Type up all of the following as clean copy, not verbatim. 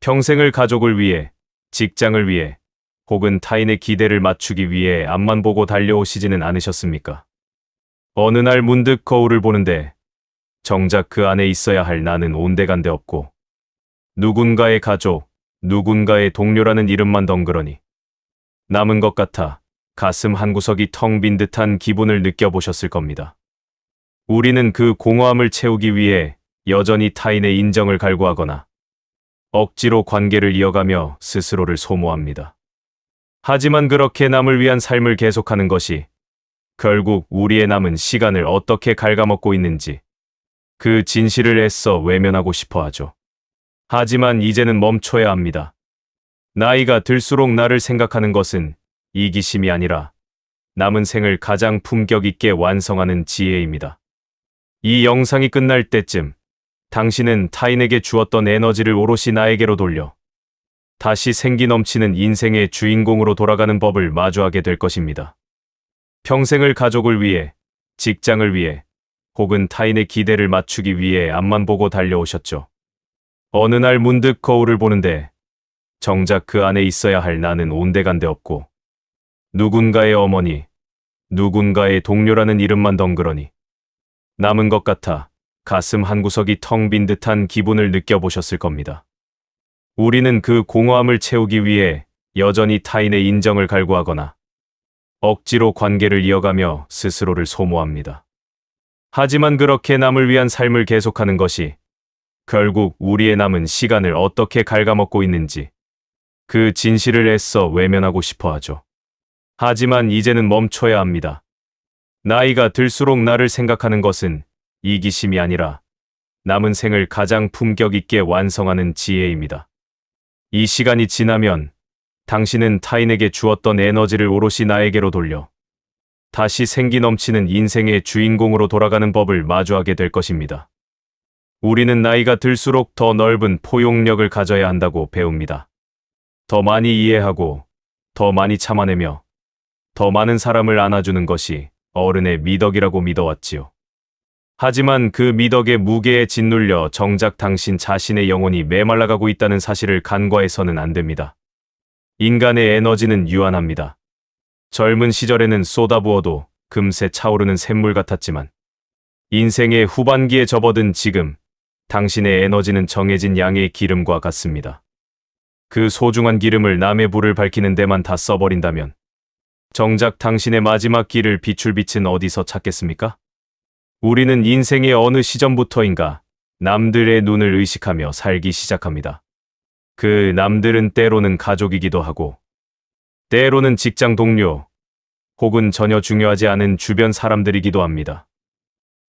평생을 가족을 위해, 직장을 위해, 혹은 타인의 기대를 맞추기 위해 앞만 보고 달려오시지는 않으셨습니까? 어느 날 문득 거울을 보는데 정작 그 안에 있어야 할 나는 온데간데 없고 누군가의 가족, 누군가의 동료라는 이름만 덩그러니 남은 것 같아 가슴 한구석이 텅 빈 듯한 기분을 느껴보셨을 겁니다. 우리는 그 공허함을 채우기 위해 여전히 타인의 인정을 갈구하거나 억지로 관계를 이어가며 스스로를 소모합니다. 하지만 그렇게 남을 위한 삶을 계속하는 것이 결국 우리의 남은 시간을 어떻게 갉아먹고 있는지 그 진실을 애써 외면하고 싶어 하죠. 하지만 이제는 멈춰야 합니다. 나이가 들수록 나를 생각하는 것은 이기심이 아니라 남은 생을 가장 품격 있게 완성하는 지혜입니다. 이 영상이 끝날 때쯤 당신은 타인에게 주었던 에너지를 오롯이 나에게로 돌려 다시 생기 넘치는 인생의 주인공으로 돌아가는 법을 마주하게 될 것입니다. 평생을 가족을 위해, 직장을 위해, 혹은 타인의 기대를 맞추기 위해 앞만 보고 달려오셨죠. 어느 날 문득 거울을 보는데 정작 그 안에 있어야 할 나는 온데간데 없고 누군가의 어머니, 누군가의 동료라는 이름만 덩그러니 남은 것 같아 가슴 한구석이 텅 빈 듯한 기분을 느껴보셨을 겁니다. 우리는 그 공허함을 채우기 위해 여전히 타인의 인정을 갈구하거나 억지로 관계를 이어가며 스스로를 소모합니다. 하지만 그렇게 남을 위한 삶을 계속하는 것이 결국 우리의 남은 시간을 어떻게 갉아먹고 있는지 그 진실을 애써 외면하고 싶어 하죠. 하지만 이제는 멈춰야 합니다. 나이가 들수록 나를 생각하는 것은 이기심이 아니라 남은 생을 가장 품격 있게 완성하는 지혜입니다. 이 시간이 지나면 당신은 타인에게 주었던 에너지를 오롯이 나에게로 돌려 다시 생기 넘치는 인생의 주인공으로 돌아가는 법을 마주하게 될 것입니다. 우리는 나이가 들수록 더 넓은 포용력을 가져야 한다고 배웁니다. 더 많이 이해하고, 더 많이 참아내며, 더 많은 사람을 안아주는 것이 어른의 미덕이라고 믿어왔지요. 하지만 그 미덕의 무게에 짓눌려 정작 당신 자신의 영혼이 메말라가고 있다는 사실을 간과해서는 안 됩니다. 인간의 에너지는 유한합니다. 젊은 시절에는 쏟아부어도 금세 차오르는 샘물 같았지만 인생의 후반기에 접어든 지금 당신의 에너지는 정해진 양의 기름과 같습니다. 그 소중한 기름을 남의 불을 밝히는 데만 다 써버린다면 정작 당신의 마지막 길을 비출 빛은 어디서 찾겠습니까? 우리는 인생의 어느 시점부터인가 남들의 눈을 의식하며 살기 시작합니다. 그 남들은 때로는 가족이기도 하고 때로는 직장 동료 혹은 전혀 중요하지 않은 주변 사람들이기도 합니다.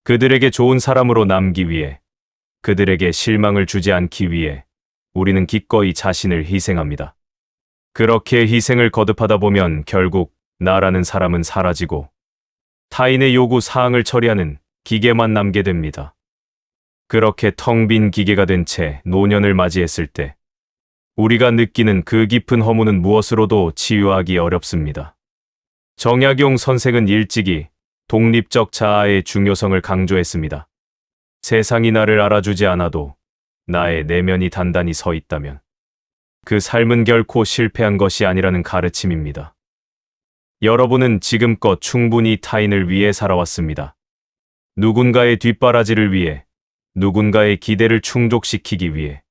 그들에게 좋은 사람으로 남기 위해, 그들에게 실망을 주지 않기 위해 우리는 기꺼이 자신을 희생합니다. 그렇게 희생을 거듭하다 보면 결국 나라는 사람은 사라지고 타인의 요구 사항을 처리하는 기계만 남게 됩니다. 그렇게 텅 빈 기계가 된 채 노년을 맞이했을 때 우리가 느끼는 그 깊은 허무는 무엇으로도 치유하기 어렵습니다. 정약용 선생은 일찍이 독립적 자아의 중요성을 강조했습니다. 세상이 나를 알아주지 않아도 나의 내면이 단단히 서 있다면 그 삶은 결코 실패한 것이 아니라는 가르침입니다. 여러분은 지금껏 충분히 타인을 위해 살아왔습니다. 누군가의 뒷바라지를 위해, 누군가의 기대를 충족시키기 위해,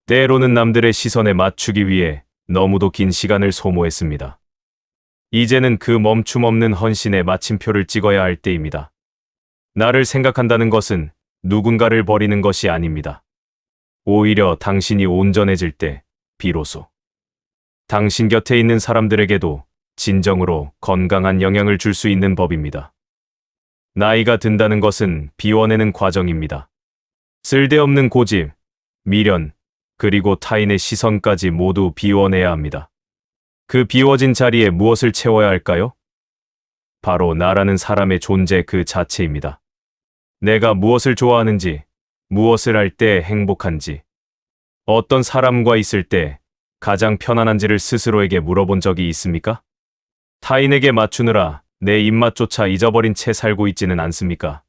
때로는 남들의 시선에 맞추기 위해 너무도 긴 시간을 소모했습니다. 이제는 그 멈춤 없는 헌신의 마침표를 찍어야 할 때입니다. 나를 생각한다는 것은 누군가를 버리는 것이 아닙니다. 오히려 당신이 온전해질 때 비로소 당신 곁에 있는 사람들에게도 진정으로 건강한 영향을 줄 수 있는 법입니다. 나이가 든다는 것은 비워내는 과정입니다. 쓸데없는 고집, 미련, 그리고 타인의 시선까지 모두 비워내야 합니다. 그 비워진 자리에 무엇을 채워야 할까요? 바로 나라는 사람의 존재 그 자체입니다. 내가 무엇을 좋아하는지, 무엇을 할 때 행복한지, 어떤 사람과 있을 때 가장 편안한지를 스스로에게 물어본 적이 있습니까? 타인에게 맞추느라 내 입맛조차 잊어버린 채 살고 있지는 않습니까?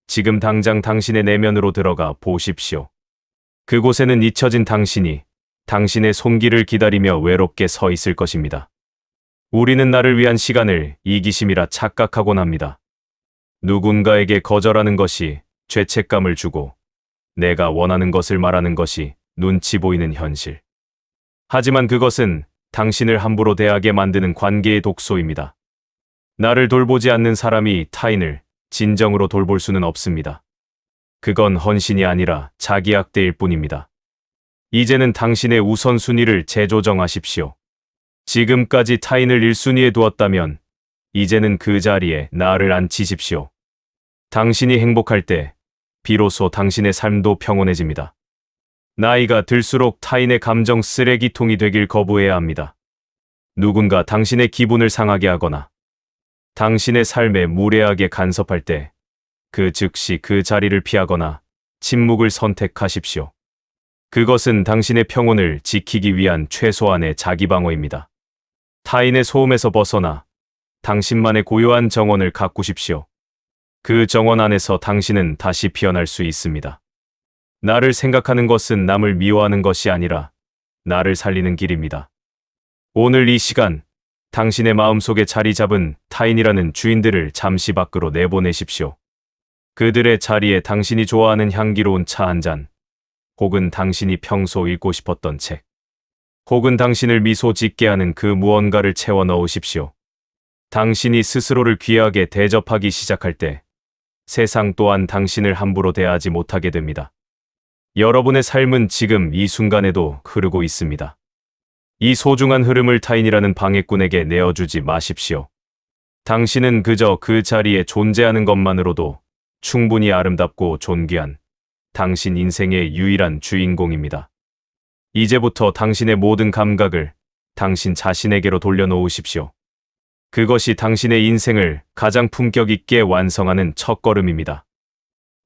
지금 당장 당신의 내면으로 들어가 보십시오. 그곳에는 잊혀진 당신이, 당신의 손길을 기다리며 외롭게 서 있을 것입니다. 우리는 나를 위한 시간을 이기심이라 착각하곤 합니다. 누군가에게 거절하는 것이 죄책감을 주고 내가 원하는 것을 말하는 것이 눈치 보이는 현실. 하지만 그것은 당신을 함부로 대하게 만드는 관계의 독소입니다. 나를 돌보지 않는 사람이 타인을 진정으로 돌볼 수는 없습니다. 그건 헌신이 아니라 자기학대일 뿐입니다. 이제는 당신의 우선순위를 재조정하십시오. 지금까지 타인을 1순위에 두었다면 이제는 그 자리에 나를 앉히십시오. 당신이 행복할 때 비로소 당신의 삶도 평온해집니다. 나이가 들수록 타인의 감정 쓰레기통이 되길 거부해야 합니다. 누군가 당신의 기분을 상하게 하거나 당신의 삶에 무례하게 간섭할 때 그 즉시 그 자리를 피하거나 침묵을 선택하십시오. 그것은 당신의 평온을 지키기 위한 최소한의 자기방어입니다. 타인의 소음에서 벗어나 당신만의 고요한 정원을 가꾸십시오. 그 정원 안에서 당신은 다시 피어날 수 있습니다. 나를 생각하는 것은 남을 미워하는 것이 아니라 나를 살리는 길입니다. 오늘 이 시간, 당신의 마음속에 자리 잡은 타인이라는 주인들을 잠시 밖으로 내보내십시오. 그들의 자리에 당신이 좋아하는 향기로운 차 한 잔, 혹은 당신이 평소 읽고 싶었던 책, 혹은 당신을 미소 짓게 하는 그 무언가를 채워 넣으십시오. 당신이 스스로를 귀하게 대접하기 시작할 때 세상 또한 당신을 함부로 대하지 못하게 됩니다. 여러분의 삶은 지금 이 순간에도 흐르고 있습니다. 이 소중한 흐름을 타인이라는 방해꾼에게 내어주지 마십시오. 당신은 그저 그 자리에 존재하는 것만으로도 충분히 아름답고 존귀한 당신 인생의 유일한 주인공입니다. 이제부터 당신의 모든 감각을 당신 자신에게로 돌려놓으십시오. 그것이 당신의 인생을 가장 품격 있게 완성하는 첫걸음입니다.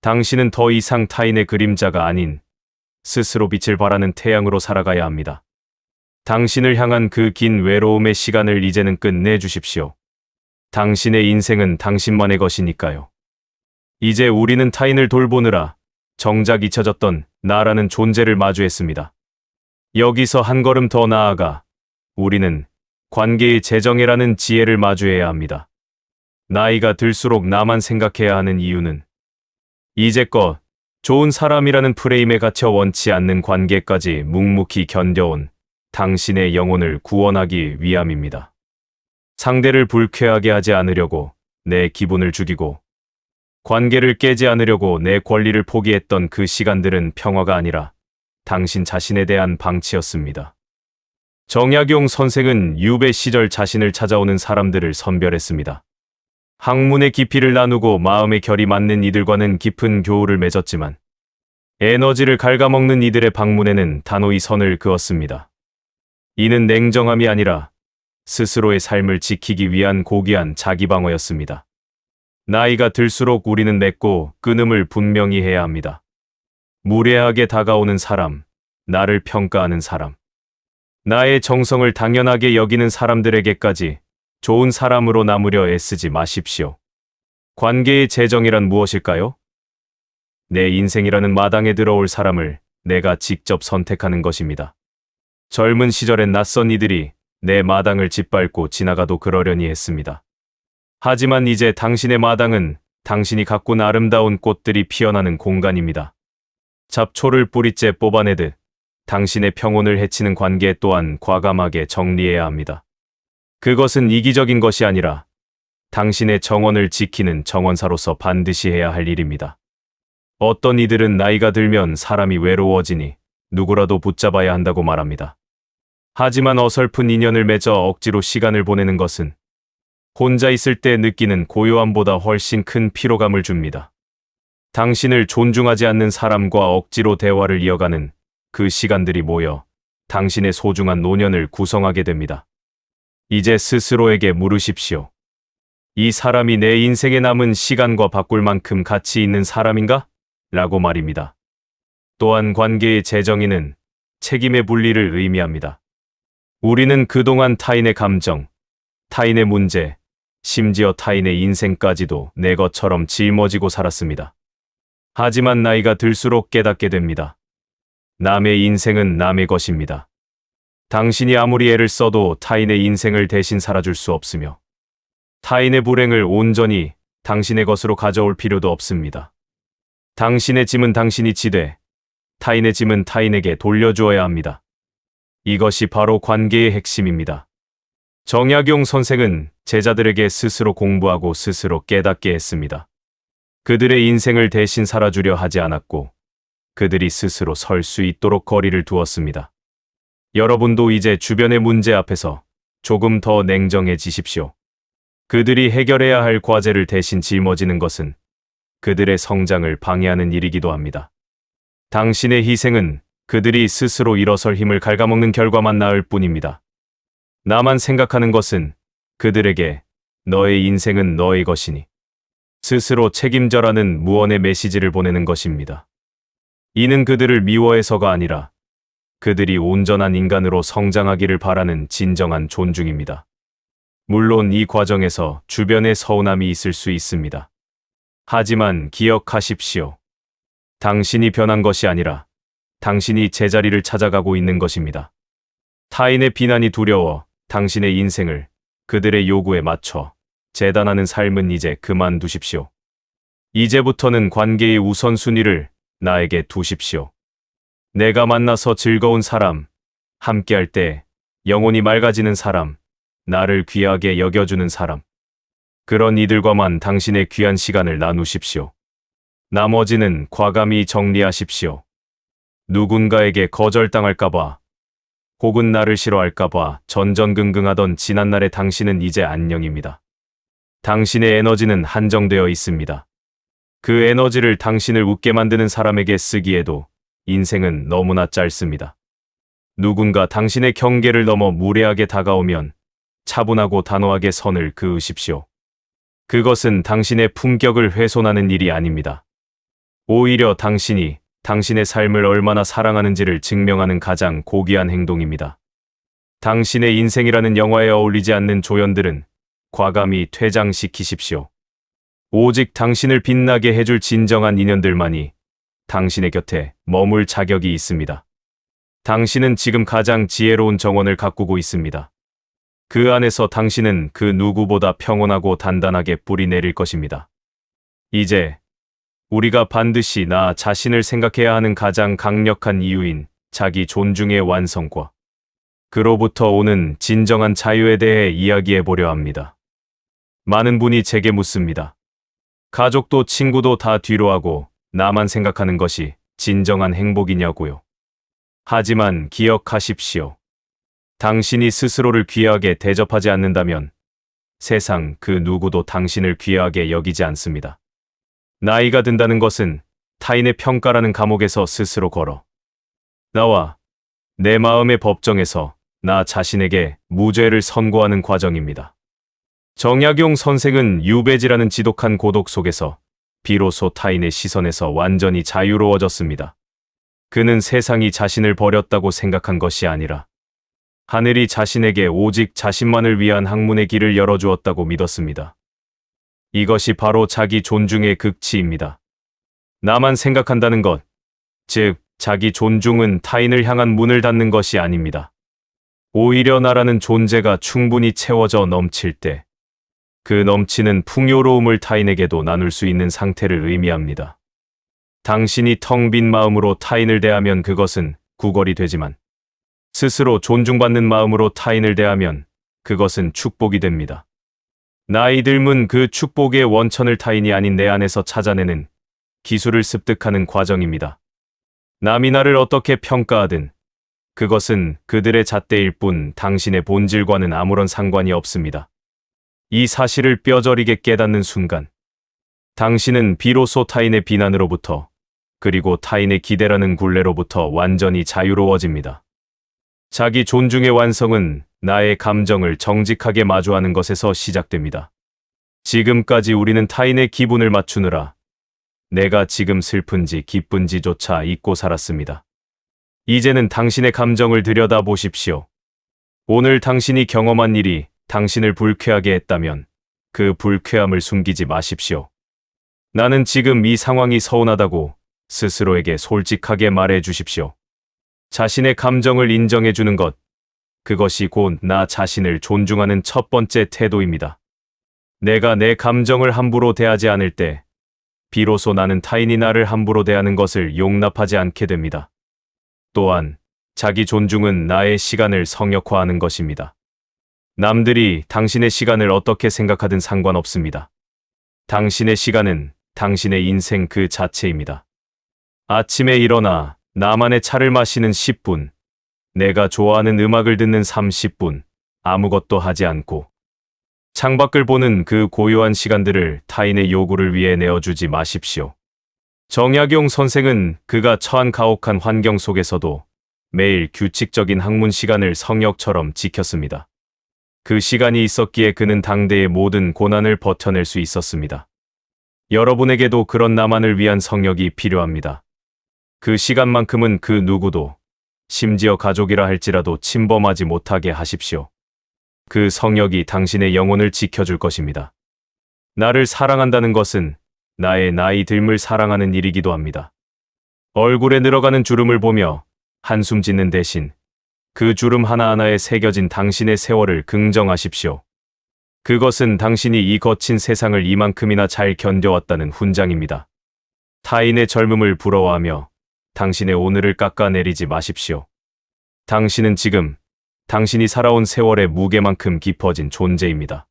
당신은 더 이상 타인의 그림자가 아닌 스스로 빛을 발하는 태양으로 살아가야 합니다. 당신을 향한 그 긴 외로움의 시간을 이제는 끝내주십시오. 당신의 인생은 당신만의 것이니까요. 이제 우리는 타인을 돌보느라 정작 잊혀졌던 나라는 존재를 마주했습니다. 여기서 한 걸음 더 나아가 우리는 관계의 재정애라는 지혜를 마주해야 합니다. 나이가 들수록 나만 생각해야 하는 이유는 이제껏 좋은 사람이라는 프레임에 갇혀 원치 않는 관계까지 묵묵히 견뎌온 당신의 영혼을 구원하기 위함입니다. 상대를 불쾌하게 하지 않으려고 내 기분을 죽이고 관계를 깨지 않으려고 내 권리를 포기했던 그 시간들은 평화가 아니라 당신 자신에 대한 방치였습니다. 정약용 선생은 유배 시절 자신을 찾아오는 사람들을 선별했습니다. 학문의 깊이를 나누고 마음의 결이 맞는 이들과는 깊은 교우를 맺었지만 에너지를 갉아먹는 이들의 방문에는 단호히 선을 그었습니다. 이는 냉정함이 아니라 스스로의 삶을 지키기 위한 고귀한 자기방어였습니다. 나이가 들수록 우리는 맺고 끊음을 분명히 해야 합니다. 무례하게 다가오는 사람, 나를 평가하는 사람, 나의 정성을 당연하게 여기는 사람들에게까지 좋은 사람으로 남으려 애쓰지 마십시오. 관계의 재정이란 무엇일까요? 내 인생이라는 마당에 들어올 사람을 내가 직접 선택하는 것입니다. 젊은 시절엔 낯선 이들이 내 마당을 짓밟고 지나가도 그러려니 했습니다. 하지만 이제 당신의 마당은 당신이 가꾼 아름다운 꽃들이 피어나는 공간입니다. 잡초를 뿌리째 뽑아내듯 당신의 평온을 해치는 관계 또한 과감하게 정리해야 합니다. 그것은 이기적인 것이 아니라 당신의 정원을 지키는 정원사로서 반드시 해야 할 일입니다. 어떤 이들은 나이가 들면 사람이 외로워지니 누구라도 붙잡아야 한다고 말합니다. 하지만 어설픈 인연을 맺어 억지로 시간을 보내는 것은 혼자 있을 때 느끼는 고요함보다 훨씬 큰 피로감을 줍니다. 당신을 존중하지 않는 사람과 억지로 대화를 이어가는 그 시간들이 모여 당신의 소중한 노년을 구성하게 됩니다. 이제 스스로에게 물으십시오. 이 사람이 내 인생에 남은 시간과 바꿀 만큼 가치 있는 사람인가? 라고 말입니다. 또한 관계의 재정의는 책임의 분리를 의미합니다. 우리는 그동안 타인의 감정, 타인의 문제, 심지어 타인의 인생까지도 내 것처럼 짊어지고 살았습니다. 하지만 나이가 들수록 깨닫게 됩니다. 남의 인생은 남의 것입니다. 당신이 아무리 애를 써도 타인의 인생을 대신 살아줄 수 없으며 타인의 불행을 온전히 당신의 것으로 가져올 필요도 없습니다. 당신의 짐은 당신이 지되 타인의 짐은 타인에게 돌려주어야 합니다. 이것이 바로 관계의 핵심입니다. 정약용 선생은 제자들에게 스스로 공부하고 스스로 깨닫게 했습니다. 그들의 인생을 대신 살아주려 하지 않았고 그들이 스스로 설 수 있도록 거리를 두었습니다. 여러분도 이제 주변의 문제 앞에서 조금 더 냉정해지십시오. 그들이 해결해야 할 과제를 대신 짊어지는 것은 그들의 성장을 방해하는 일이기도 합니다. 당신의 희생은 그들이 스스로 일어설 힘을 갉아먹는 결과만 낳을 뿐입니다. 나만 생각하는 것은 그들에게 너의 인생은 너의 것이니 스스로 책임져라는 무언의 메시지를 보내는 것입니다. 이는 그들을 미워해서가 아니라 그들이 온전한 인간으로 성장하기를 바라는 진정한 존중입니다. 물론 이 과정에서 주변에 서운함이 있을 수 있습니다. 하지만 기억하십시오. 당신이 변한 것이 아니라 당신이 제자리를 찾아가고 있는 것입니다. 타인의 비난이 두려워 당신의 인생을 그들의 요구에 맞춰 재단하는 삶은 이제 그만두십시오. 이제부터는 관계의 우선순위를 나에게 두십시오. 내가 만나서 즐거운 사람, 함께할 때 영혼이 맑아지는 사람, 나를 귀하게 여겨주는 사람. 그런 이들과만 당신의 귀한 시간을 나누십시오. 나머지는 과감히 정리하십시오. 누군가에게 거절당할까봐, 혹은 나를 싫어할까봐 전전긍긍하던 지난날의 당신은 이제 안녕입니다. 당신의 에너지는 한정되어 있습니다. 그 에너지를 당신을 웃게 만드는 사람에게 쓰기에도 인생은 너무나 짧습니다. 누군가 당신의 경계를 넘어 무례하게 다가오면 차분하고 단호하게 선을 그으십시오. 그것은 당신의 품격을 훼손하는 일이 아닙니다. 오히려 당신이 당신의 삶을 얼마나 사랑하는지를 증명하는 가장 고귀한 행동입니다. 당신의 인생이라는 영화에 어울리지 않는 조연들은 과감히 퇴장시키십시오. 오직 당신을 빛나게 해줄 진정한 인연들만이 당신의 곁에 머물 자격이 있습니다. 당신은 지금 가장 지혜로운 정원을 가꾸고 있습니다. 그 안에서 당신은 그 누구보다 평온하고 단단하게 뿌리 내릴 것입니다. 이제 우리가 반드시 나 자신을 생각해야 하는 가장 강력한 이유인 자기 존중의 완성과 그로부터 오는 진정한 자유에 대해 이야기해 보려 합니다. 많은 분이 제게 묻습니다. 가족도 친구도 다 뒤로하고 나만 생각하는 것이 진정한 행복이냐고요. 하지만 기억하십시오. 당신이 스스로를 귀하게 대접하지 않는다면 세상 그 누구도 당신을 귀하게 여기지 않습니다. 나이가 든다는 것은 타인의 평가라는 감옥에서 스스로 걸어 나와 내 마음의 법정에서 나 자신에게 무죄를 선고하는 과정입니다. 정약용 선생은 유배지라는 지독한 고독 속에서 비로소 타인의 시선에서 완전히 자유로워졌습니다. 그는 세상이 자신을 버렸다고 생각한 것이 아니라 하늘이 자신에게 오직 자신만을 위한 학문의 길을 열어주었다고 믿었습니다. 이것이 바로 자기 존중의 극치입니다. 나만 생각한다는 것, 즉 자기 존중은 타인을 향한 문을 닫는 것이 아닙니다. 오히려 나라는 존재가 충분히 채워져 넘칠 때 그 넘치는 풍요로움을 타인에게도 나눌 수 있는 상태를 의미합니다. 당신이 텅 빈 마음으로 타인을 대하면 그것은 구걸이 되지만 스스로 존중받는 마음으로 타인을 대하면 그것은 축복이 됩니다. 나이 들면 그 축복의 원천을 타인이 아닌 내 안에서 찾아내는 기술을 습득하는 과정입니다. 남이 나를 어떻게 평가하든 그것은 그들의 잣대일 뿐 당신의 본질과는 아무런 상관이 없습니다. 이 사실을 뼈저리게 깨닫는 순간 당신은 비로소 타인의 비난으로부터 그리고 타인의 기대라는 굴레로부터 완전히 자유로워집니다. 자기 존중의 완성은 나의 감정을 정직하게 마주하는 것에서 시작됩니다. 지금까지 우리는 타인의 기분을 맞추느라 내가 지금 슬픈지 기쁜지조차 잊고 살았습니다. 이제는 당신의 감정을 들여다보십시오. 오늘 당신이 경험한 일이 당신을 불쾌하게 했다면 그 불쾌함을 숨기지 마십시오. 나는 지금 이 상황이 서운하다고 스스로에게 솔직하게 말해 주십시오. 자신의 감정을 인정해 주는 것, 그것이 곧 나 자신을 존중하는 첫 번째 태도입니다. 내가 내 감정을 함부로 대하지 않을 때, 비로소 나는 타인이 나를 함부로 대하는 것을 용납하지 않게 됩니다. 또한, 자기 존중은 나의 시간을 성역화하는 것입니다. 남들이 당신의 시간을 어떻게 생각하든 상관없습니다. 당신의 시간은 당신의 인생 그 자체입니다. 아침에 일어나 나만의 차를 마시는 10분, 내가 좋아하는 음악을 듣는 30분, 아무것도 하지 않고 창밖을 보는 그 고요한 시간들을 타인의 요구를 위해 내어주지 마십시오. 정약용 선생은 그가 처한 가혹한 환경 속에서도 매일 규칙적인 학문 시간을 성역처럼 지켰습니다. 그 시간이 있었기에 그는 당대의 모든 고난을 버텨낼 수 있었습니다. 여러분에게도 그런 나만을 위한 성역이 필요합니다. 그 시간만큼은 그 누구도, 심지어 가족이라 할지라도 침범하지 못하게 하십시오. 그 성역이 당신의 영혼을 지켜줄 것입니다. 나를 사랑한다는 것은 나의 나이 듦을 사랑하는 일이기도 합니다. 얼굴에 늘어가는 주름을 보며 한숨 짓는 대신 그 주름 하나하나에 새겨진 당신의 세월을 긍정하십시오. 그것은 당신이 이 거친 세상을 이만큼이나 잘 견뎌왔다는 훈장입니다. 타인의 젊음을 부러워하며 당신의 오늘을 깎아내리지 마십시오. 당신은 지금 당신이 살아온 세월의 무게만큼 깊어진 존재입니다.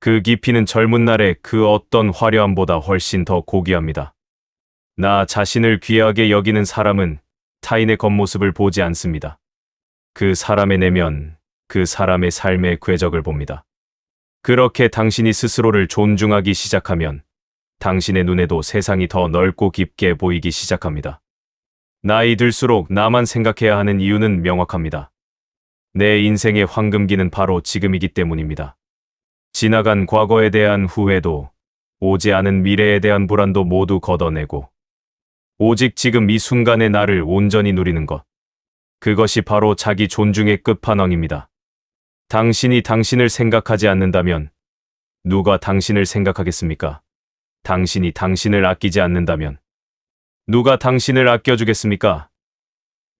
그 깊이는 젊은 날의 그 어떤 화려함보다 훨씬 더 고귀합니다. 나 자신을 귀하게 여기는 사람은 타인의 겉모습을 보지 않습니다. 그 사람의 내면, 그 사람의 삶의 궤적을 봅니다. 그렇게 당신이 스스로를 존중하기 시작하면 당신의 눈에도 세상이 더 넓고 깊게 보이기 시작합니다. 나이 들수록 나만 생각해야 하는 이유는 명확합니다. 내 인생의 황금기는 바로 지금이기 때문입니다. 지나간 과거에 대한 후회도, 오지 않은 미래에 대한 불안도 모두 걷어내고, 오직 지금 이 순간의 나를 온전히 누리는 것. 그것이 바로 자기 존중의 끝판왕입니다. 당신이 당신을 생각하지 않는다면 누가 당신을 생각하겠습니까? 당신이 당신을 아끼지 않는다면 누가 당신을 아껴주겠습니까?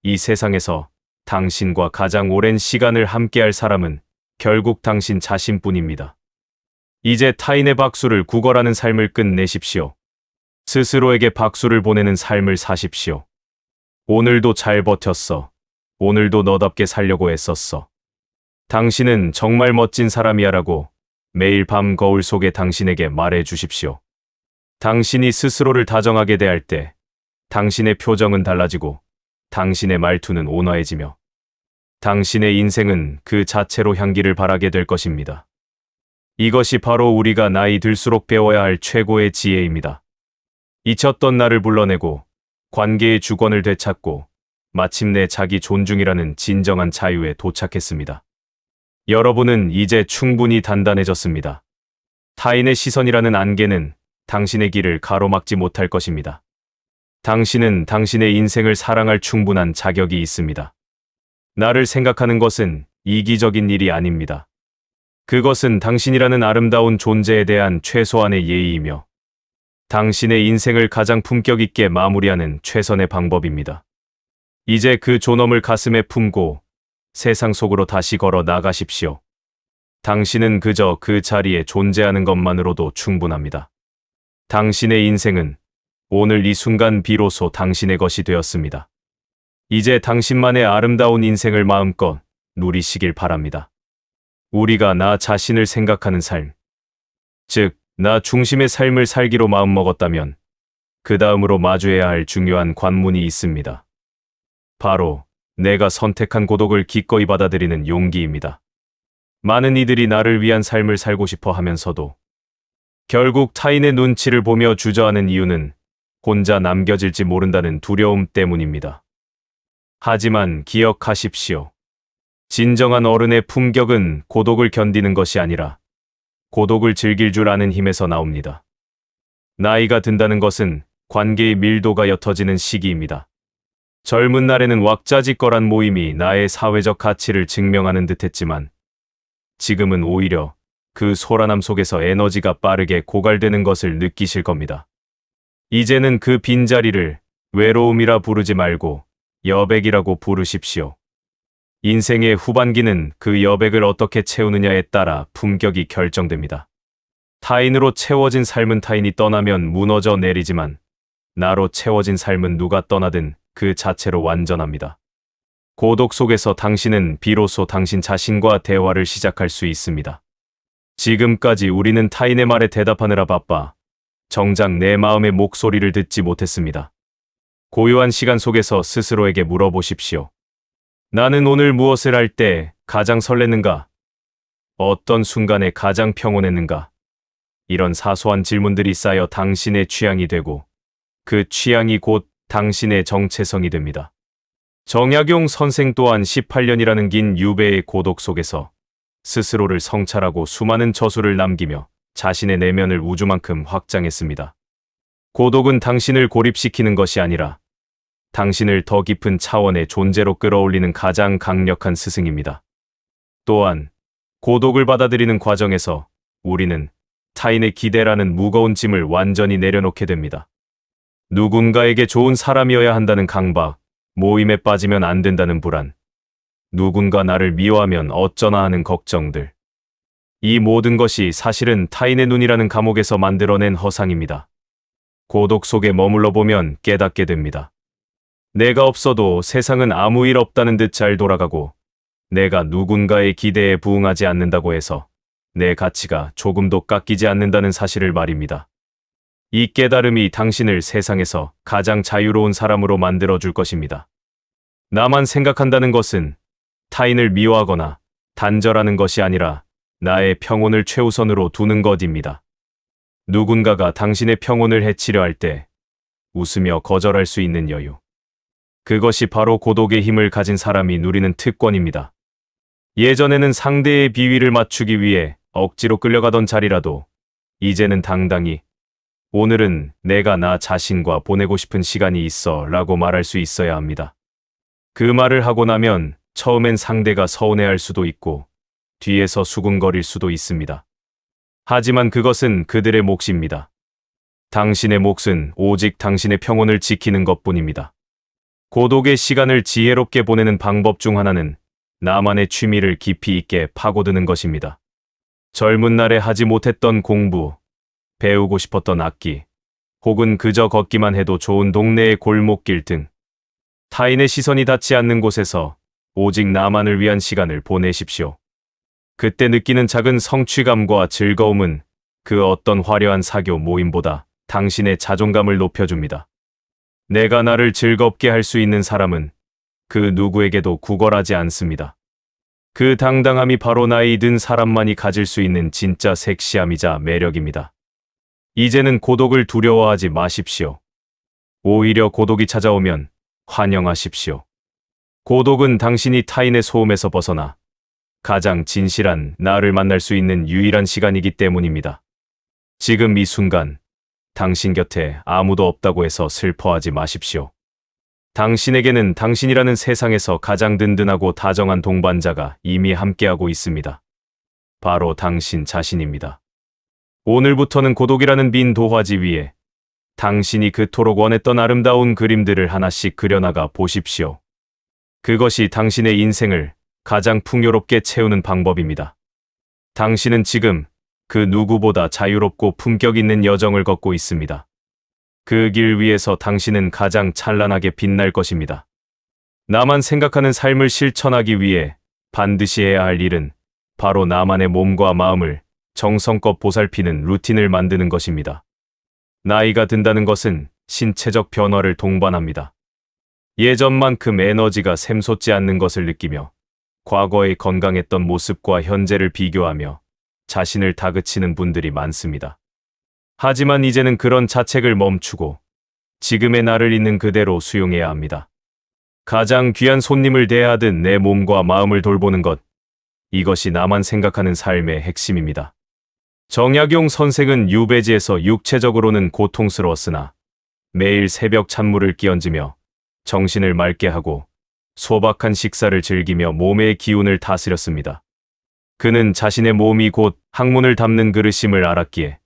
이 세상에서 당신과 가장 오랜 시간을 함께할 사람은 결국 당신 자신뿐입니다. 이제 타인의 박수를 구걸하는 삶을 끝내십시오. 스스로에게 박수를 보내는 삶을 사십시오. 오늘도 잘 버텼어. 오늘도 너답게 살려고 애썼어. 당신은 정말 멋진 사람이야라고 매일 밤 거울 속에 당신에게 말해 주십시오. 당신이 스스로를 다정하게 대할 때 당신의 표정은 달라지고 당신의 말투는 온화해지며 당신의 인생은 그 자체로 향기를 발하게 될 것입니다. 이것이 바로 우리가 나이 들수록 배워야 할 최고의 지혜입니다. 잊혔던 나를 불러내고 관계의 주권을 되찾고 마침내 자기 존중이라는 진정한 자유에 도착했습니다. 여러분은 이제 충분히 단단해졌습니다. 타인의 시선이라는 안개는 당신의 길을 가로막지 못할 것입니다. 당신은 당신의 인생을 사랑할 충분한 자격이 있습니다. 나를 생각하는 것은 이기적인 일이 아닙니다. 그것은 당신이라는 아름다운 존재에 대한 최소한의 예의이며 당신의 인생을 가장 품격 있게 마무리하는 최선의 방법입니다. 이제 그 존엄을 가슴에 품고 세상 속으로 다시 걸어 나가십시오. 당신은 그저 그 자리에 존재하는 것만으로도 충분합니다. 당신의 인생은 오늘 이 순간 비로소 당신의 것이 되었습니다. 이제 당신만의 아름다운 인생을 마음껏 누리시길 바랍니다. 우리가 나 자신을 생각하는 삶, 즉, 나 중심의 삶을 살기로 마음먹었다면 그 다음으로 마주해야 할 중요한 관문이 있습니다. 바로 내가 선택한 고독을 기꺼이 받아들이는 용기입니다. 많은 이들이 나를 위한 삶을 살고 싶어 하면서도 결국 타인의 눈치를 보며 주저하는 이유는 혼자 남겨질지 모른다는 두려움 때문입니다. 하지만 기억하십시오. 진정한 어른의 품격은 고독을 견디는 것이 아니라 고독을 즐길 줄 아는 힘에서 나옵니다. 나이가 든다는 것은 관계의 밀도가 옅어지는 시기입니다. 젊은 날에는 왁자지껄한 모임이 나의 사회적 가치를 증명하는 듯했지만 지금은 오히려 그 소란함 속에서 에너지가 빠르게 고갈되는 것을 느끼실 겁니다. 이제는 그 빈자리를 외로움이라 부르지 말고 여백이라고 부르십시오. 인생의 후반기는 그 여백을 어떻게 채우느냐에 따라 품격이 결정됩니다. 타인으로 채워진 삶은 타인이 떠나면 무너져 내리지만 나로 채워진 삶은 누가 떠나든 그 자체로 완전합니다. 고독 속에서 당신은 비로소 당신 자신과 대화를 시작할 수 있습니다. 지금까지 우리는 타인의 말에 대답하느라 바빠 정작 내 마음의 목소리를 듣지 못했습니다. 고요한 시간 속에서 스스로에게 물어보십시오. 나는 오늘 무엇을 할 때 가장 설렜는가? 어떤 순간에 가장 평온했는가? 이런 사소한 질문들이 쌓여 당신의 취향이 되고 그 취향이 곧 당신의 정체성이 됩니다. 정약용 선생 또한 18년이라는 긴 유배의 고독 속에서 스스로를 성찰하고 수많은 저술을 남기며 자신의 내면을 우주만큼 확장했습니다. 고독은 당신을 고립시키는 것이 아니라 당신을 더 깊은 차원의 존재로 끌어올리는 가장 강력한 스승입니다. 또한 고독을 받아들이는 과정에서 우리는 타인의 기대라는 무거운 짐을 완전히 내려놓게 됩니다. 누군가에게 좋은 사람이어야 한다는 강박, 모임에 빠지면 안 된다는 불안, 누군가 나를 미워하면 어쩌나 하는 걱정들. 이 모든 것이 사실은 타인의 눈이라는 감옥에서 만들어낸 허상입니다. 고독 속에 머물러 보면 깨닫게 됩니다. 내가 없어도 세상은 아무 일 없다는 듯 잘 돌아가고 내가 누군가의 기대에 부응하지 않는다고 해서 내 가치가 조금도 깎이지 않는다는 사실을 말입니다. 이 깨달음이 당신을 세상에서 가장 자유로운 사람으로 만들어줄 것입니다. 나만 생각한다는 것은 타인을 미워하거나 단절하는 것이 아니라 나의 평온을 최우선으로 두는 것입니다. 누군가가 당신의 평온을 해치려 할 때 웃으며 거절할 수 있는 여유. 그것이 바로 고독의 힘을 가진 사람이 누리는 특권입니다. 예전에는 상대의 비위를 맞추기 위해 억지로 끌려가던 자리라도 이제는 당당히 오늘은 내가 나 자신과 보내고 싶은 시간이 있어 라고 말할 수 있어야 합니다. 그 말을 하고 나면 처음엔 상대가 서운해할 수도 있고 뒤에서 수군거릴 수도 있습니다. 하지만 그것은 그들의 몫입니다. 당신의 몫은 오직 당신의 평온을 지키는 것뿐입니다. 고독의 시간을 지혜롭게 보내는 방법 중 하나는 나만의 취미를 깊이 있게 파고드는 것입니다. 젊은 날에 하지 못했던 공부, 배우고 싶었던 악기, 혹은 그저 걷기만 해도 좋은 동네의 골목길 등 타인의 시선이 닿지 않는 곳에서 오직 나만을 위한 시간을 보내십시오. 그때 느끼는 작은 성취감과 즐거움은 그 어떤 화려한 사교 모임보다 당신의 자존감을 높여줍니다. 내가 나를 즐겁게 할 수 있는 사람은 그 누구에게도 구걸하지 않습니다. 그 당당함이 바로 나이 든 사람만이 가질 수 있는 진짜 섹시함이자 매력입니다. 이제는 고독을 두려워하지 마십시오. 오히려 고독이 찾아오면 환영하십시오. 고독은 당신이 타인의 소음에서 벗어나 가장 진실한 나를 만날 수 있는 유일한 시간이기 때문입니다. 지금 이 순간 당신 곁에 아무도 없다고 해서 슬퍼하지 마십시오. 당신에게는 당신이라는 세상에서 가장 든든하고 다정한 동반자가 이미 함께하고 있습니다. 바로 당신 자신입니다. 오늘부터는 고독이라는 빈 도화지 위에 당신이 그토록 원했던 아름다운 그림들을 하나씩 그려나가 보십시오. 그것이 당신의 인생을 가장 풍요롭게 채우는 방법입니다. 당신은 지금 그 누구보다 자유롭고 품격 있는 여정을 걷고 있습니다. 그 길 위에서 당신은 가장 찬란하게 빛날 것입니다. 나만 생각하는 삶을 실천하기 위해 반드시 해야 할 일은 바로 나만의 몸과 마음을 정성껏 보살피는 루틴을 만드는 것입니다. 나이가 든다는 것은 신체적 변화를 동반합니다. 예전만큼 에너지가 샘솟지 않는 것을 느끼며 과거의 건강했던 모습과 현재를 비교하며 자신을 다그치는 분들이 많습니다. 하지만 이제는 그런 자책을 멈추고 지금의 나를 있는 그대로 수용해야 합니다. 가장 귀한 손님을 대하듯 내 몸과 마음을 돌보는 것, 이것이 나만 생각하는 삶의 핵심입니다. 정약용 선생은 유배지에서 육체적으로는 고통스러웠으나 매일 새벽 찬물을 끼얹으며 정신을 맑게 하고 소박한 식사를 즐기며 몸의 기운을 다스렸습니다. 그는 자신의 몸이 곧 학문을 담는 그릇임을 알았기에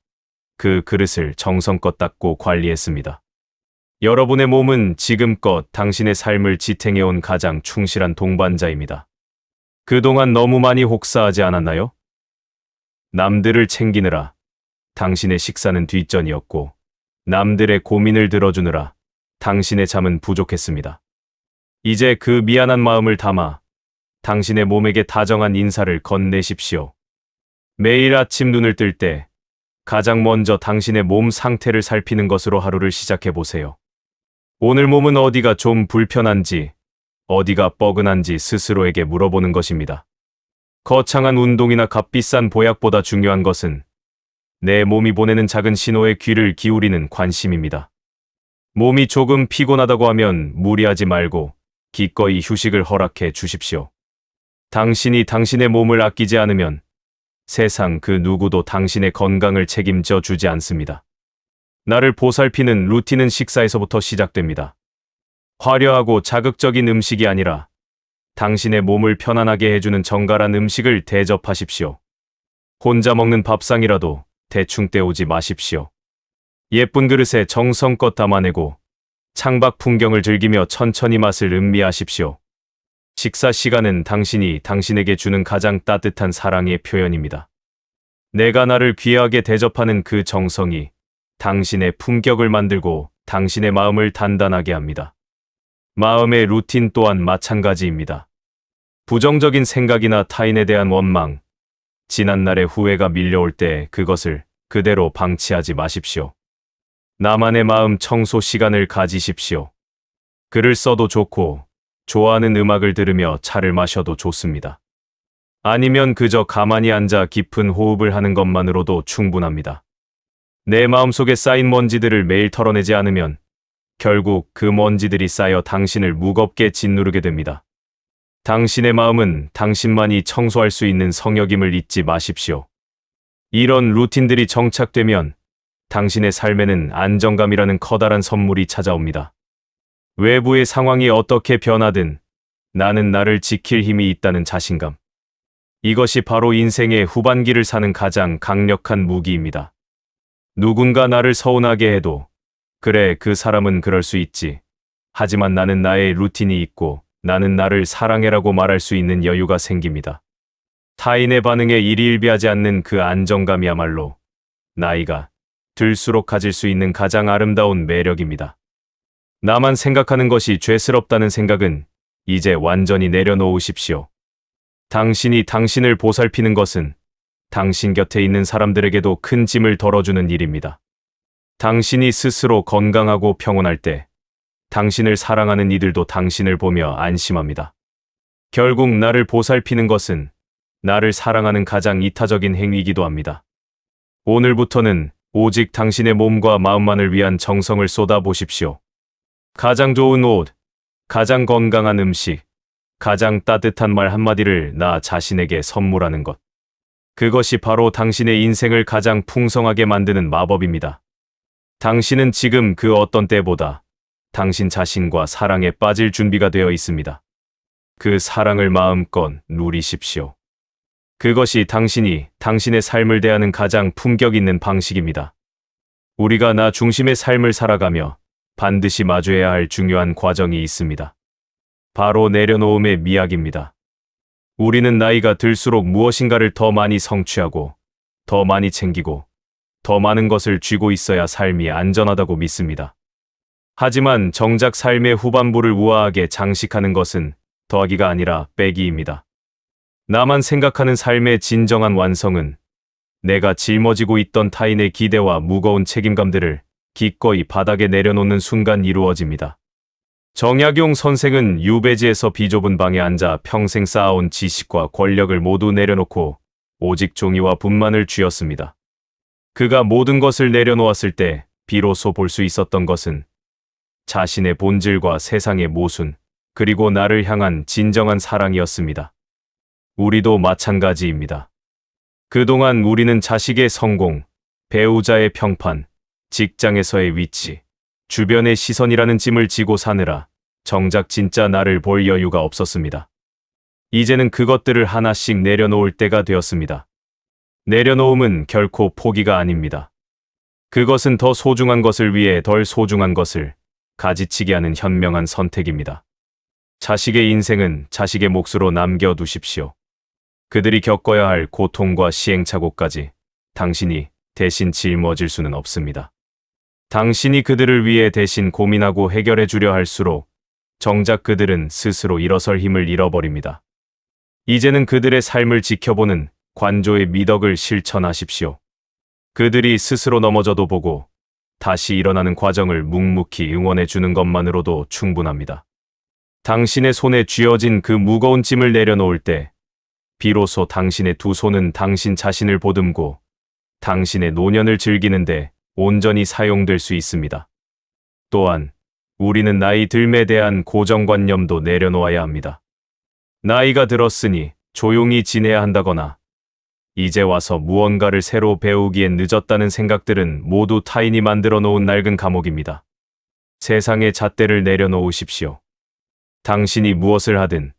그 그릇을 정성껏 닦고 관리했습니다. 여러분의 몸은 지금껏 당신의 삶을 지탱해온 가장 충실한 동반자입니다. 그동안 너무 많이 혹사하지 않았나요? 남들을 챙기느라 당신의 식사는 뒷전이었고, 남들의 고민을 들어주느라 당신의 잠은 부족했습니다. 이제 그 미안한 마음을 담아 당신의 몸에게 다정한 인사를 건네십시오. 매일 아침 눈을 뜰 때 가장 먼저 당신의 몸 상태를 살피는 것으로 하루를 시작해 보세요. 오늘 몸은 어디가 좀 불편한지, 어디가 뻐근한지 스스로에게 물어보는 것입니다. 거창한 운동이나 값비싼 보약보다 중요한 것은 내 몸이 보내는 작은 신호에 귀를 기울이는 관심입니다. 몸이 조금 피곤하다고 하면 무리하지 말고 기꺼이 휴식을 허락해 주십시오. 당신이 당신의 몸을 아끼지 않으면 세상 그 누구도 당신의 건강을 책임져 주지 않습니다. 나를 보살피는 루틴은 식사에서부터 시작됩니다. 화려하고 자극적인 음식이 아니라 당신의 몸을 편안하게 해주는 정갈한 음식을 대접하십시오. 혼자 먹는 밥상이라도 대충 때우지 마십시오. 예쁜 그릇에 정성껏 담아내고 창밖 풍경을 즐기며 천천히 맛을 음미하십시오. 식사 시간은 당신이 당신에게 주는 가장 따뜻한 사랑의 표현입니다. 내가 나를 귀하게 대접하는 그 정성이 당신의 품격을 만들고 당신의 마음을 단단하게 합니다. 마음의 루틴 또한 마찬가지입니다. 부정적인 생각이나 타인에 대한 원망, 지난날의 후회가 밀려올 때 그것을 그대로 방치하지 마십시오. 나만의 마음 청소 시간을 가지십시오. 글을 써도 좋고, 좋아하는 음악을 들으며 차를 마셔도 좋습니다. 아니면 그저 가만히 앉아 깊은 호흡을 하는 것만으로도 충분합니다. 내 마음속에 쌓인 먼지들을 매일 털어내지 않으면 결국 그 먼지들이 쌓여 당신을 무겁게 짓누르게 됩니다. 당신의 마음은 당신만이 청소할 수 있는 성역임을 잊지 마십시오. 이런 루틴들이 정착되면 당신의 삶에는 안정감이라는 커다란 선물이 찾아옵니다. 외부의 상황이 어떻게 변하든 나는 나를 지킬 힘이 있다는 자신감. 이것이 바로 인생의 후반기를 사는 가장 강력한 무기입니다. 누군가 나를 서운하게 해도 그래, 그 사람은 그럴 수 있지. 하지만 나는 나의 루틴이 있고 나는 나를 사랑해라고 말할 수 있는 여유가 생깁니다. 타인의 반응에 일희일비하지 않는 그 안정감이야말로 나이가 들수록 가질 수 있는 가장 아름다운 매력입니다. 나만 생각하는 것이 죄스럽다는 생각은 이제 완전히 내려놓으십시오. 당신이 당신을 보살피는 것은 당신 곁에 있는 사람들에게도 큰 짐을 덜어주는 일입니다. 당신이 스스로 건강하고 평온할 때 당신을 사랑하는 이들도 당신을 보며 안심합니다. 결국 나를 보살피는 것은 나를 사랑하는 가장 이타적인 행위이기도 합니다. 오늘부터는 오직 당신의 몸과 마음만을 위한 정성을 쏟아보십시오. 가장 좋은 옷, 가장 건강한 음식, 가장 따뜻한 말 한마디를 나 자신에게 선물하는 것. 그것이 바로 당신의 인생을 가장 풍성하게 만드는 마법입니다. 당신은 지금 그 어떤 때보다 당신 자신과 사랑에 빠질 준비가 되어 있습니다. 그 사랑을 마음껏 누리십시오. 그것이 당신이 당신의 삶을 대하는 가장 품격 있는 방식입니다. 우리가 나 중심의 삶을 살아가며 반드시 마주해야 할 중요한 과정이 있습니다. 바로 내려놓음의 미학입니다. 우리는 나이가 들수록 무엇인가를 더 많이 성취하고, 더 많이 챙기고, 더 많은 것을 쥐고 있어야 삶이 안전하다고 믿습니다. 하지만 정작 삶의 후반부를 우아하게 장식하는 것은 더하기가 아니라 빼기입니다. 나만 생각하는 삶의 진정한 완성은 내가 짊어지고 있던 타인의 기대와 무거운 책임감들을 기꺼이 바닥에 내려놓는 순간 이루어집니다. 정약용 선생은 유배지에서 비좁은 방에 앉아 평생 쌓아온 지식과 권력을 모두 내려놓고 오직 종이와 붓만을 쥐었습니다. 그가 모든 것을 내려놓았을 때 비로소 볼 수 있었던 것은 자신의 본질과 세상의 모순, 그리고 나를 향한 진정한 사랑이었습니다. 우리도 마찬가지입니다. 그동안 우리는 자식의 성공, 배우자의 평판, 직장에서의 위치, 주변의 시선이라는 짐을 지고 사느라 정작 진짜 나를 볼 여유가 없었습니다. 이제는 그것들을 하나씩 내려놓을 때가 되었습니다. 내려놓음은 결코 포기가 아닙니다. 그것은 더 소중한 것을 위해 덜 소중한 것을 가지치기 하는 현명한 선택입니다. 자식의 인생은 자식의 몫으로 남겨두십시오. 그들이 겪어야 할 고통과 시행착오까지 당신이 대신 짊어질 수는 없습니다. 당신이 그들을 위해 대신 고민하고 해결해 주려 할수록 정작 그들은 스스로 일어설 힘을 잃어버립니다. 이제는 그들의 삶을 지켜보는 관조의 미덕을 실천하십시오. 그들이 스스로 넘어져도 보고 다시 일어나는 과정을 묵묵히 응원해 주는 것만으로도 충분합니다. 당신의 손에 쥐어진 그 무거운 짐을 내려놓을 때 비로소 당신의 두 손은 당신 자신을 보듬고 당신의 노년을 즐기는데 온전히 사용될 수 있습니다. 또한 우리는 나이 들에 대한 고정관념도 내려놓아야 합니다. 나이가 들었으니 조용히 지내야 한다거나 이제 와서 무언가를 새로 배우기엔 늦었다는 생각들은 모두 타인이 만들어 놓은 낡은 감옥입니다. 세상의 잣대를 내려놓으십시오. 당신이 무엇을 하든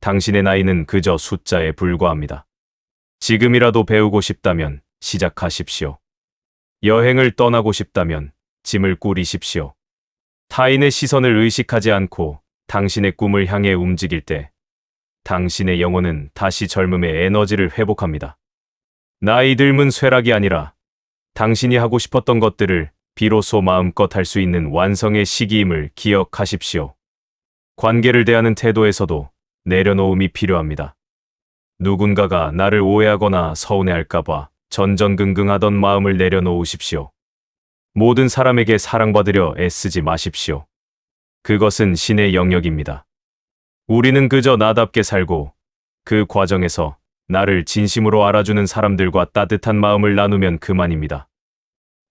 당신의 나이는 그저 숫자에 불과합니다. 지금이라도 배우고 싶다면 시작하십시오. 여행을 떠나고 싶다면 짐을 꾸리십시오. 타인의 시선을 의식하지 않고 당신의 꿈을 향해 움직일 때 당신의 영혼은 다시 젊음의 에너지를 회복합니다. 나이 들면 쇠락이 아니라 당신이 하고 싶었던 것들을 비로소 마음껏 할 수 있는 완성의 시기임을 기억하십시오. 관계를 대하는 태도에서도 내려놓음이 필요합니다. 누군가가 나를 오해하거나 서운해할까봐 전전긍긍하던 마음을 내려놓으십시오. 모든 사람에게 사랑받으려 애쓰지 마십시오. 그것은 신의 영역입니다. 우리는 그저 나답게 살고 그 과정에서 나를 진심으로 알아주는 사람들과 따뜻한 마음을 나누면 그만입니다.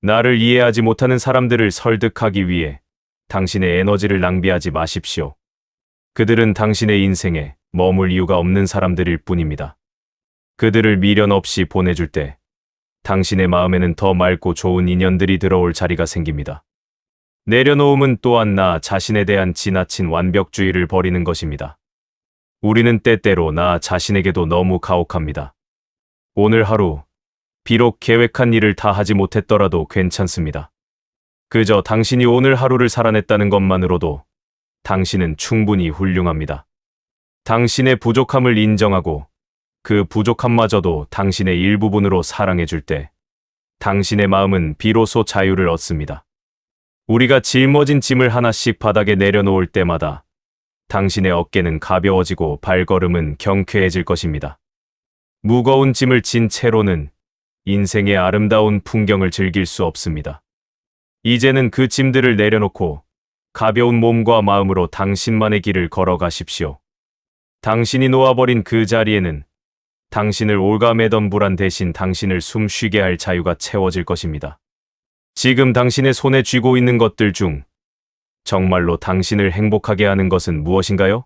나를 이해하지 못하는 사람들을 설득하기 위해 당신의 에너지를 낭비하지 마십시오. 그들은 당신의 인생에 머물 이유가 없는 사람들일 뿐입니다. 그들을 미련 없이 보내줄 때 당신의 마음에는 더 맑고 좋은 인연들이 들어올 자리가 생깁니다. 내려놓음은 또한 나 자신에 대한 지나친 완벽주의를 버리는 것입니다. 우리는 때때로 나 자신에게도 너무 가혹합니다. 오늘 하루, 비록 계획한 일을 다 하지 못했더라도 괜찮습니다. 그저 당신이 오늘 하루를 살아냈다는 것만으로도 당신은 충분히 훌륭합니다. 당신의 부족함을 인정하고 그 부족함마저도 당신의 일부분으로 사랑해 줄 때 당신의 마음은 비로소 자유를 얻습니다. 우리가 짊어진 짐을 하나씩 바닥에 내려놓을 때마다 당신의 어깨는 가벼워지고 발걸음은 경쾌해질 것입니다. 무거운 짐을 진 채로는 인생의 아름다운 풍경을 즐길 수 없습니다. 이제는 그 짐들을 내려놓고 가벼운 몸과 마음으로 당신만의 길을 걸어가십시오. 당신이 놓아버린 그 자리에는 당신을 올가매던 불안 대신 당신을 숨쉬게 할 자유가 채워질 것입니다. 지금 당신의 손에 쥐고 있는 것들 중 정말로 당신을 행복하게 하는 것은 무엇인가요?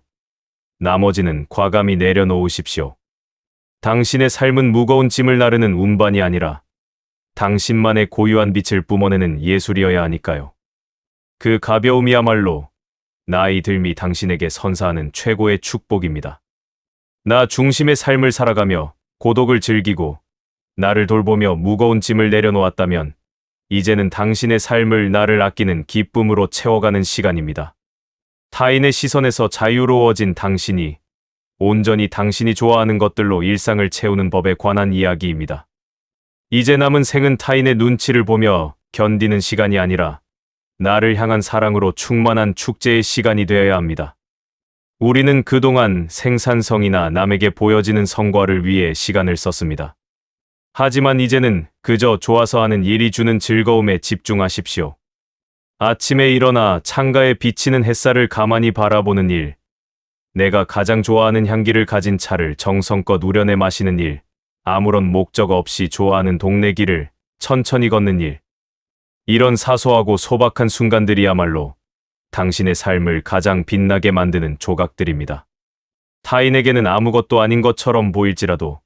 나머지는 과감히 내려놓으십시오. 당신의 삶은 무거운 짐을 나르는 운반이 아니라 당신만의 고유한 빛을 뿜어내는 예술이어야 하니까요. 그 가벼움이야말로 나이 들미 당신에게 선사하는 최고의 축복입니다. 나 중심의 삶을 살아가며 고독을 즐기고 나를 돌보며 무거운 짐을 내려놓았다면 이제는 당신의 삶을 나를 아끼는 기쁨으로 채워가는 시간입니다. 타인의 시선에서 자유로워진 당신이 온전히 당신이 좋아하는 것들로 일상을 채우는 법에 관한 이야기입니다. 이제 남은 생은 타인의 눈치를 보며 견디는 시간이 아니라 나를 향한 사랑으로 충만한 축제의 시간이 되어야 합니다. 우리는 그동안 생산성이나 남에게 보여지는 성과를 위해 시간을 썼습니다. 하지만 이제는 그저 좋아서 하는 일이 주는 즐거움에 집중하십시오. 아침에 일어나 창가에 비치는 햇살을 가만히 바라보는 일, 내가 가장 좋아하는 향기를 가진 차를 정성껏 우려내 마시는 일, 아무런 목적 없이 좋아하는 동네 길을 천천히 걷는 일. 이런 사소하고 소박한 순간들이야말로 당신의 삶을 가장 빛나게 만드는 조각들입니다. 타인에게는 아무것도 아닌 것처럼 보일지라도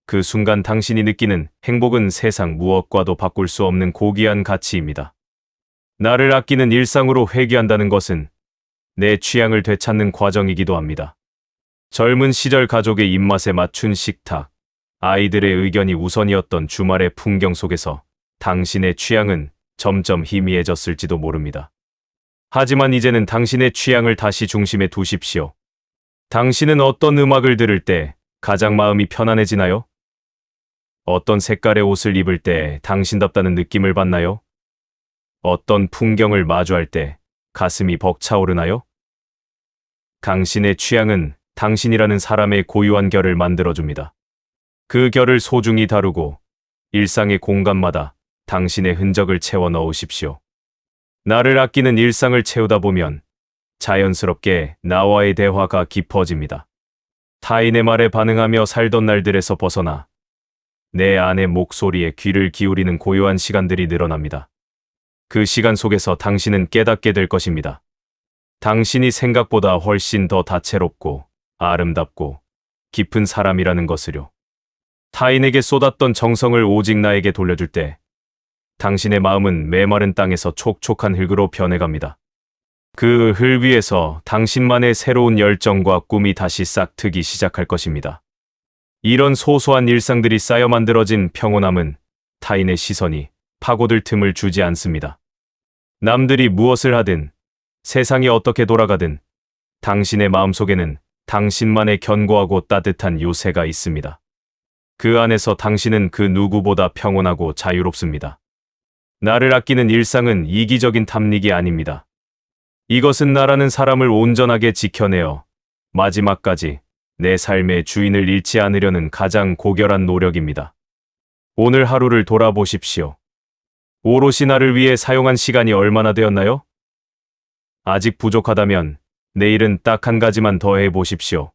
그 순간 당신이 느끼는 행복은 세상 무엇과도 바꿀 수 없는 고귀한 가치입니다. 나를 아끼는 일상으로 회귀한다는 것은 내 취향을 되찾는 과정이기도 합니다. 젊은 시절 가족의 입맛에 맞춘 식탁, 아이들의 의견이 우선이었던 주말의 풍경 속에서 당신의 취향은 점점 희미해졌을지도 모릅니다. 하지만 이제는 당신의 취향을 다시 중심에 두십시오. 당신은 어떤 음악을 들을 때 가장 마음이 편안해지나요? 어떤 색깔의 옷을 입을 때 당신답다는 느낌을 받나요? 어떤 풍경을 마주할 때 가슴이 벅차오르나요? 당신의 취향은 당신이라는 사람의 고유한 결을 만들어줍니다. 그 결을 소중히 다루고 일상의 공간마다 당신의 흔적을 채워 넣으십시오. 나를 아끼는 일상을 채우다 보면 자연스럽게 나와의 대화가 깊어집니다. 타인의 말에 반응하며 살던 날들에서 벗어나 내 안의 목소리에 귀를 기울이는 고요한 시간들이 늘어납니다. 그 시간 속에서 당신은 깨닫게 될 것입니다. 당신이 생각보다 훨씬 더 다채롭고 아름답고 깊은 사람이라는 것을요. 타인에게 쏟았던 정성을 오직 나에게 돌려줄 때 당신의 마음은 메마른 땅에서 촉촉한 흙으로 변해갑니다. 그 흙 위에서 당신만의 새로운 열정과 꿈이 다시 싹트기 시작할 것입니다. 이런 소소한 일상들이 쌓여 만들어진 평온함은 타인의 시선이 파고들 틈을 주지 않습니다. 남들이 무엇을 하든 세상이 어떻게 돌아가든 당신의 마음속에는 당신만의 견고하고 따뜻한 요새가 있습니다. 그 안에서 당신은 그 누구보다 평온하고 자유롭습니다. 나를 아끼는 일상은 이기적인 탐닉이 아닙니다. 이것은 나라는 사람을 온전하게 지켜내어 마지막까지 내 삶의 주인을 잃지 않으려는 가장 고결한 노력입니다. 오늘 하루를 돌아보십시오. 오롯이 나를 위해 사용한 시간이 얼마나 되었나요? 아직 부족하다면 내일은 딱 한 가지만 더 해보십시오.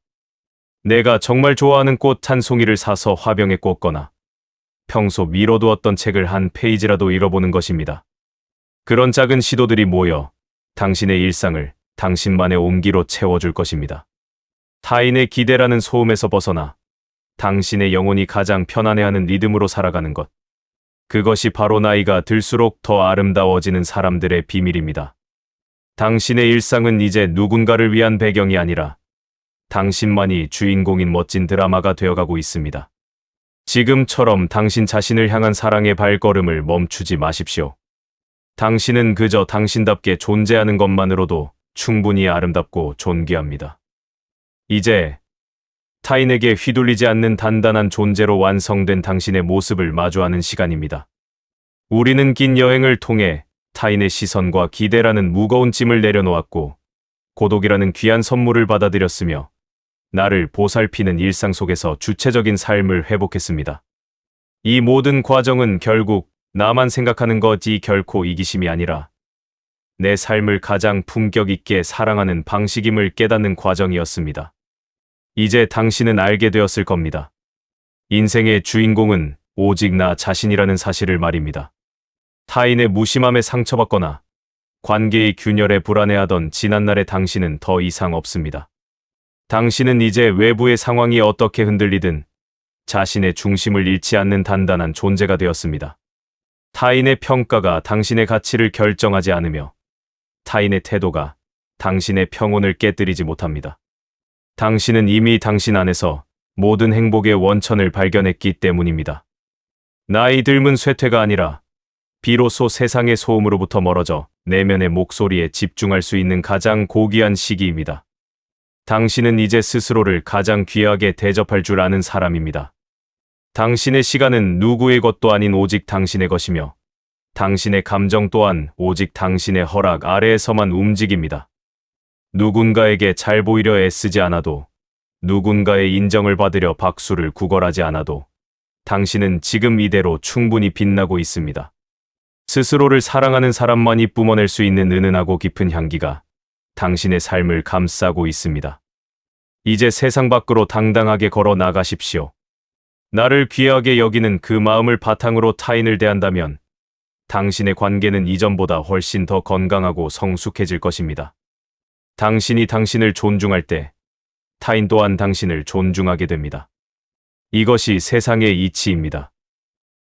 내가 정말 좋아하는 꽃 한 송이를 사서 화병에 꽂거나 평소 미뤄두었던 책을 한 페이지라도 읽어보는 것입니다. 그런 작은 시도들이 모여 당신의 일상을 당신만의 온기로 채워줄 것입니다. 타인의 기대라는 소음에서 벗어나 당신의 영혼이 가장 편안해하는 리듬으로 살아가는 것. 그것이 바로 나이가 들수록 더 아름다워지는 사람들의 비밀입니다. 당신의 일상은 이제 누군가를 위한 배경이 아니라 당신만이 주인공인 멋진 드라마가 되어가고 있습니다. 지금처럼 당신 자신을 향한 사랑의 발걸음을 멈추지 마십시오. 당신은 그저 당신답게 존재하는 것만으로도 충분히 아름답고 존귀합니다. 이제 타인에게 휘둘리지 않는 단단한 존재로 완성된 당신의 모습을 마주하는 시간입니다. 우리는 긴 여행을 통해 타인의 시선과 기대라는 무거운 짐을 내려놓았고 고독이라는 귀한 선물을 받아들였으며 나를 보살피는 일상 속에서 주체적인 삶을 회복했습니다. 이 모든 과정은 결국 나만 생각하는 것이 결코 이기심이 아니라 내 삶을 가장 품격 있게 사랑하는 방식임을 깨닫는 과정이었습니다. 이제 당신은 알게 되었을 겁니다. 인생의 주인공은 오직 나 자신이라는 사실을 말입니다. 타인의 무심함에 상처받거나 관계의 균열에 불안해하던 지난날의 당신은 더 이상 없습니다. 당신은 이제 외부의 상황이 어떻게 흔들리든 자신의 중심을 잃지 않는 단단한 존재가 되었습니다. 타인의 평가가 당신의 가치를 결정하지 않으며 타인의 태도가 당신의 평온을 깨뜨리지 못합니다. 당신은 이미 당신 안에서 모든 행복의 원천을 발견했기 때문입니다. 나이 들면 쇠퇴가 아니라 비로소 세상의 소음으로부터 멀어져 내면의 목소리에 집중할 수 있는 가장 고귀한 시기입니다. 당신은 이제 스스로를 가장 귀하게 대접할 줄 아는 사람입니다. 당신의 시간은 누구의 것도 아닌 오직 당신의 것이며 당신의 감정 또한 오직 당신의 허락 아래에서만 움직입니다. 누군가에게 잘 보이려 애쓰지 않아도 누군가의 인정을 받으려 박수를 구걸하지 않아도 당신은 지금 이대로 충분히 빛나고 있습니다. 스스로를 사랑하는 사람만이 뿜어낼 수 있는 은은하고 깊은 향기가 당신의 삶을 감싸고 있습니다. 이제 세상 밖으로 당당하게 걸어 나가십시오. 나를 귀하게 여기는 그 마음을 바탕으로 타인을 대한다면 당신의 관계는 이전보다 훨씬 더 건강하고 성숙해질 것입니다. 당신이 당신을 존중할 때 타인 또한 당신을 존중하게 됩니다. 이것이 세상의 이치입니다.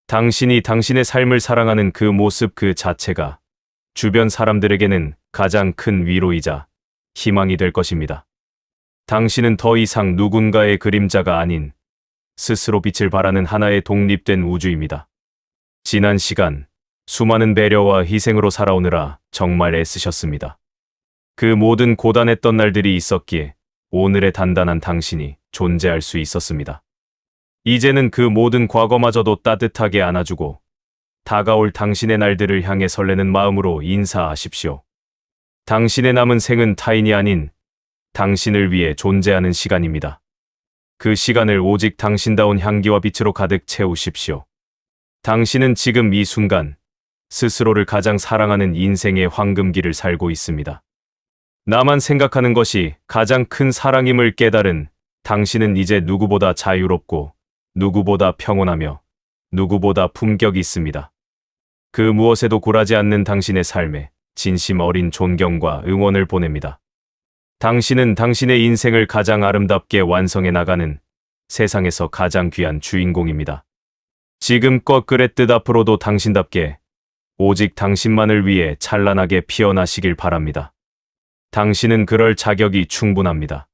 당신이 당신의 삶을 사랑하는 그 모습 그 자체가 주변 사람들에게는 가장 큰 위로이자 희망이 될 것입니다. 당신은 더 이상 누군가의 그림자가 아닌 스스로 빛을 발하는 하나의 독립된 우주입니다. 지난 시간 수많은 배려와 희생으로 살아오느라 정말 애쓰셨습니다. 그 모든 고단했던 날들이 있었기에 오늘의 단단한 당신이 존재할 수 있었습니다. 이제는 그 모든 과거마저도 따뜻하게 안아주고 다가올 당신의 날들을 향해 설레는 마음으로 인사하십시오. 당신의 남은 생은 타인이 아닌 당신을 위해 존재하는 시간입니다. 그 시간을 오직 당신다운 향기와 빛으로 가득 채우십시오. 당신은 지금 이 순간 스스로를 가장 사랑하는 인생의 황금기를 살고 있습니다. 나만 생각하는 것이 가장 큰 사랑임을 깨달은 당신은 이제 누구보다 자유롭고 누구보다 평온하며 누구보다 품격이 있습니다. 그 무엇에도 굴하지 않는 당신의 삶에 진심 어린 존경과 응원을 보냅니다. 당신은 당신의 인생을 가장 아름답게 완성해 나가는 세상에서 가장 귀한 주인공입니다. 지금껏 그랬듯 앞으로도 당신답게 오직 당신만을 위해 찬란하게 피어나시길 바랍니다. 당신은 그럴 자격이 충분합니다.